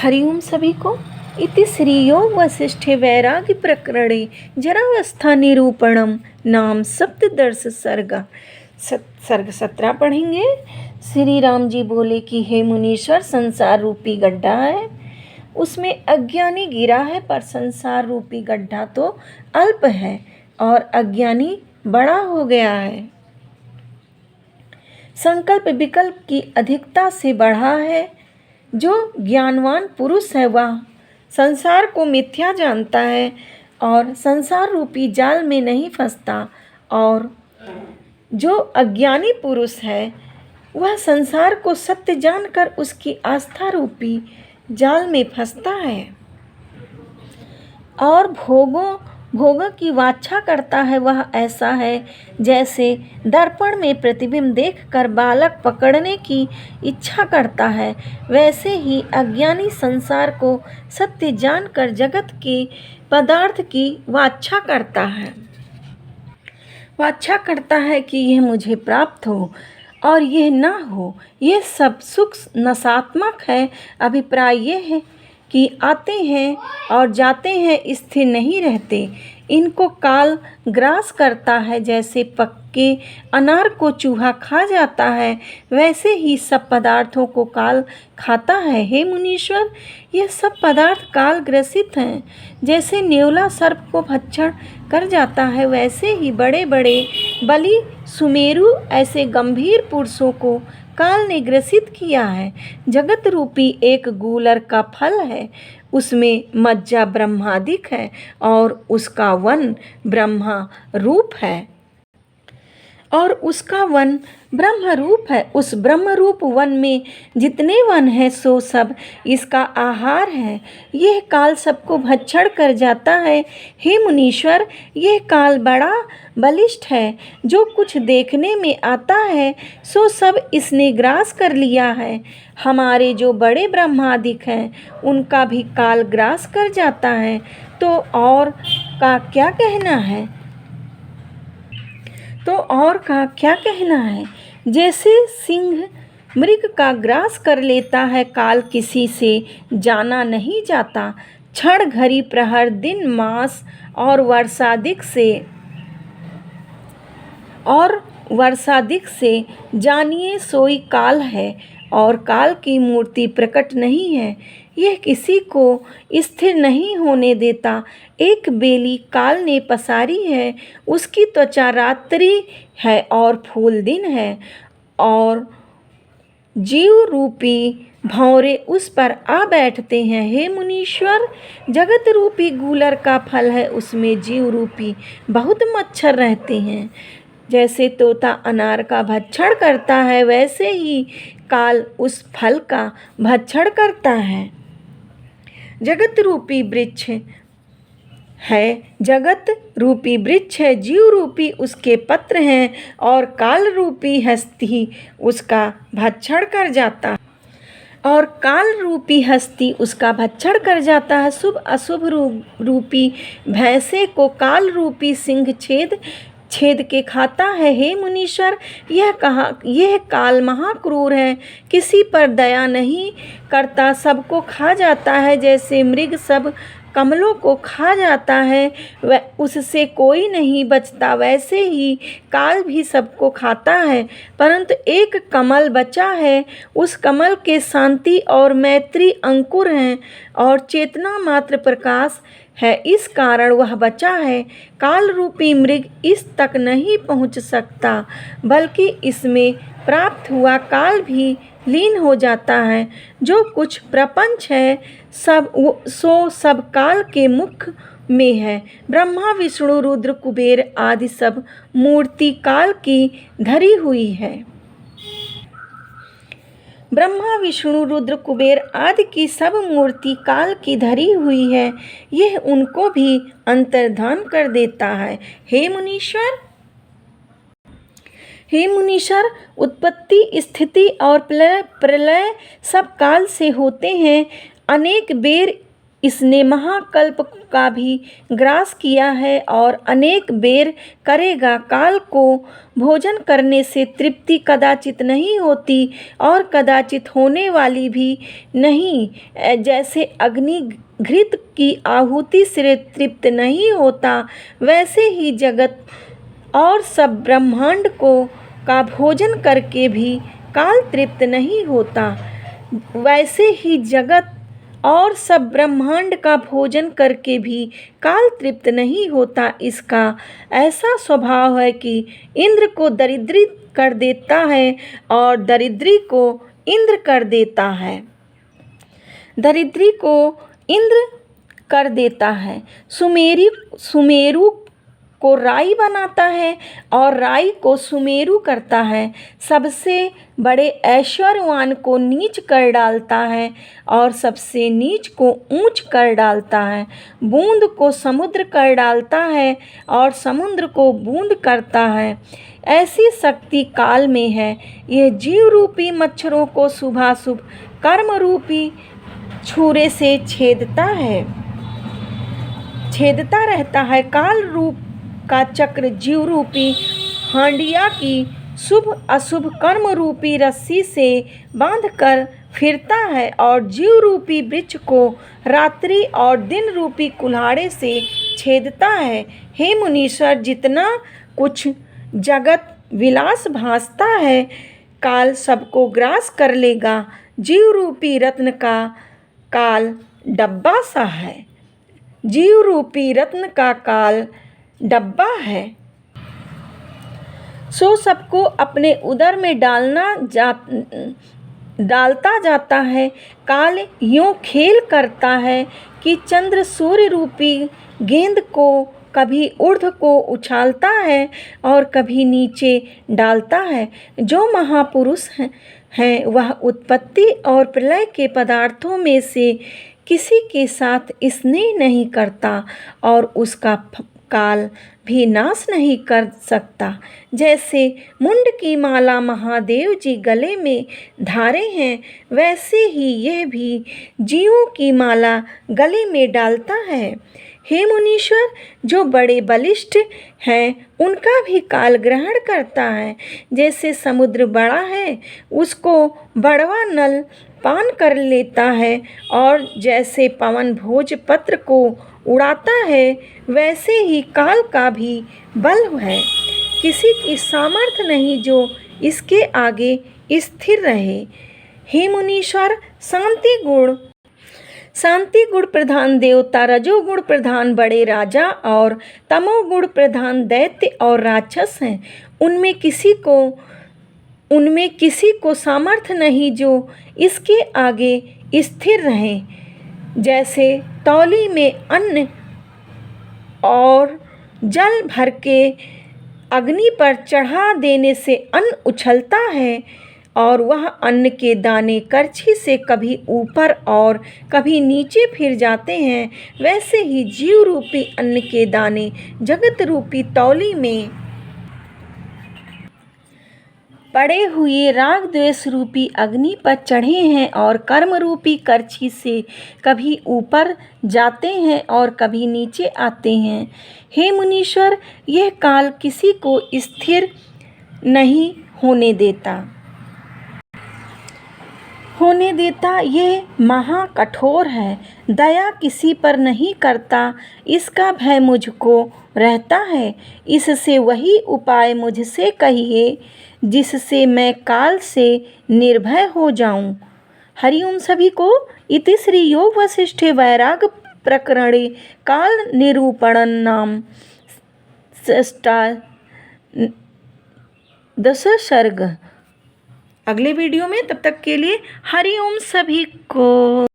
हरि ओम सभी को। इति श्रीयोग वसिष्ठे वैराग्य प्रकरणे जरावस्था निरूपणम नाम सप्तदर्श सर्ग 17 पढ़ेंगे। श्री राम जी बोले कि हे मुनीश्वर, संसार रूपी गड्ढा है, उसमें अज्ञानी गिरा है, पर संसार रूपी गड्ढा तो अल्प है और अज्ञानी बड़ा हो गया है। संकल्प विकल्प की अधिकता से बढ़ा है। जो ज्ञानवान पुरुष है वह संसार को मिथ्या जानता है और संसार रूपी जाल में नहीं फंसता, और जो अज्ञानी पुरुष है वह संसार को सत्य जानकर उसकी आस्था रूपी जाल में फंसता है और भोगों की वाच्छा करता है। वह ऐसा है जैसे दर्पण में प्रतिबिंब देखकर बालक पकड़ने की इच्छा करता है, वैसे ही अज्ञानी संसार को सत्य जानकर जगत के पदार्थ की वाच्छा करता है कि यह मुझे प्राप्त हो और यह न हो। यह सब सुख नशात्मक है। अभिप्राय यह है कि आते हैं और जाते हैं, स्थिर नहीं रहते। इनको काल ग्रास करता है। जैसे पक्के अनार को चूहा खा जाता है, वैसे ही सब पदार्थों को काल खाता है। हे मुनीश्वर, यह सब पदार्थ काल ग्रसित हैं। जैसे नेवला सर्प को भक्षण कर जाता है, वैसे ही बड़े बड़े बलि सुमेरु ऐसे गंभीर पुरुषों को काल ने ग्रसित किया है। जगत रूपी एक गूलर का फल है, उसमें मज्जा ब्रह्मादिक है और उसका वन ब्रह्मा रूप है उस ब्रह्म रूप वन में जितने वन हैं सो सब इसका आहार है। यह काल सबको भक्षण कर जाता है। हे मुनीश्वर, यह काल बड़ा बलिष्ठ है। जो कुछ देखने में आता है सो सब इसने ग्रास कर लिया है। हमारे जो बड़े ब्रह्मादिक हैं उनका भी काल ग्रास कर जाता है। तो और का क्या कहना है। जैसे सिंह मृग का ग्रास कर लेता है, काल किसी से जाना नहीं जाता। क्षण घड़ी प्रहर दिन मास और वर्षादिक से जानिए सोई काल है, और काल की मूर्ति प्रकट नहीं है। यह किसी को स्थिर नहीं होने देता। एक बेली काल ने पसारी है, उसकी त्वचा रात्रि है और फूल दिन है, और जीव रूपी भंवरे उस पर आ बैठते हैं। हे मुनीश्वर, जगत रूपी गूलर का फल है, उसमें जीव रूपी बहुत मच्छर रहते हैं। जैसे तोता अनार का भक्षण करता है, वैसे ही काल उस फल का भक्षण करता है। जगत रूपी वृक्ष है, जीव रूपी उसके पत्र हैं, और काल रूपी हस्ती उसका भक्षण कर जाता है। शुभ अशुभ रूपी भैंसे को काल रूपी सिंह छेद के खाता है। हे मुनीश्वर, यह काल महाक्रूर है, किसी पर दया नहीं करता, सबको खा जाता है। जैसे मृग सब कमलों को खा जाता है, वह उससे कोई नहीं बचता, वैसे ही काल भी सबको खाता है। परंतु एक कमल बचा है, उस कमल के शांति और मैत्री अंकुर हैं और चेतना मात्र प्रकाश है, इस कारण वह बचा है। काल रूपी मृग इस तक नहीं पहुंच सकता, बल्कि इसमें प्राप्त हुआ काल भी लीन हो जाता है। जो कुछ प्रपंच है सब काल के मुख में है। ब्रह्मा विष्णु रुद्र कुबेर आदि सब मूर्ति काल की धरी हुई है। ब्रह्मा विष्णु रुद्र कुबेर आदि की सब मूर्ति काल की धरी हुई है, यह उनको भी अंतर्धान कर देता है। हे मुनीश्वर, उत्पत्ति स्थिति और प्रलय सब काल से होते हैं। अनेक बेर इसने महाकल्प का भी ग्रास किया है और अनेक बेर करेगा। काल को भोजन करने से तृप्ति कदाचित नहीं होती और कदाचित होने वाली भी नहीं। जैसे अग्नि घृत की आहुति से तृप्त नहीं होता, वैसे ही जगत और सब ब्रह्मांड को का भोजन करके भी काल तृप्त नहीं होता। वैसे ही जगत और सब ब्रह्मांड का भोजन करके भी काल तृप्त नहीं होता। इसका ऐसा स्वभाव है कि इंद्र को दरिद्री कर देता है और दरिद्री को इंद्र कर देता है। दरिद्री को इंद्र कर देता है। सुमेरु को राई बनाता है और राई को सुमेरु करता है। सबसे बड़े ऐश्वर्यवान को नीच कर डालता है और सबसे नीच को ऊंच कर डालता है। बूंद को समुद्र कर डालता है और समुद्र को बूंद करता है। ऐसी शक्ति काल में है। यह जीव रूपी मच्छरों को शुभाशुभ कर्म रूपी छुरे से छेदता रहता है। काल रूप का चक्र जीव रूपी हांडिया की शुभ अशुभ कर्म रूपी रस्सी से बांधकर फिरता है और जीव रूपी वृक्ष को रात्रि और दिन रूपी कुल्हाड़े से छेदता है। हे मुनीश्वर, जितना कुछ जगत विलास भासता है, काल सबको ग्रास कर लेगा। जीव रूपी रत्न का काल डब्बा सा है। जीव रूपी रत्न का काल डब्बा है, सो सबको अपने उदर में डालता जाता है। काल यूं खेल करता है कि चंद्र सूर्य रूपी गेंद को कभी ऊर्ध्व को उछालता है और कभी नीचे डालता है। जो महापुरुष हैं वह उत्पत्ति और प्रलय के पदार्थों में से किसी के साथ स्नेह नहीं करता और उसका काल भी नाश नहीं कर सकता। जैसे मुंड की माला महादेव जी गले में धारे हैं, वैसे ही यह भी जीवों की माला गले में डालता है। हे मुनीश्वर, जो बड़े बलिष्ठ हैं उनका भी काल ग्रहण करता है। जैसे समुद्र बड़ा है, उसको बड़वा नल पान कर लेता है और जैसे पवन भोजपत्र को उड़ाता है, वैसे ही काल का भी बल है। किसी की सामर्थ्य नहीं जो इसके आगे स्थिर रहे। हे मुनीश्वर, शांति गुण प्रधान देवता, रजोगुण प्रधान बड़े राजा और तमोगुण प्रधान दैत्य और राक्षस हैं। उनमें किसी को सामर्थ्य नहीं जो इसके आगे स्थिर रहे। जैसे तौली में अन्न और जल भर के अग्नि पर चढ़ा देने से अन्न उछलता है और वह अन्न के दाने करछी से कभी ऊपर और कभी नीचे फिर जाते हैं, वैसे ही जीव रूपी अन्न के दाने जगत रूपी तौली में पड़े हुए राग द्वेष रूपी अग्नि पर चढ़े हैं और कर्म रूपी करछी से कभी ऊपर जाते हैं और कभी नीचे आते हैं। हे मुनीश्वर, यह काल किसी को स्थिर नहीं होने देता। यह महा कठोर है, दया किसी पर नहीं करता। इसका भय मुझको रहता है। इससे वही उपाय मुझसे कहिए जिससे मैं काल से निर्भय हो जाऊं। हरिओम सभी को। इति श्री योग वसिष्ठे वैराग प्रकरणे काल निरूपणं नाम दश सर्ग। अगले वीडियो में, तब तक के लिए हरिओम सभी को।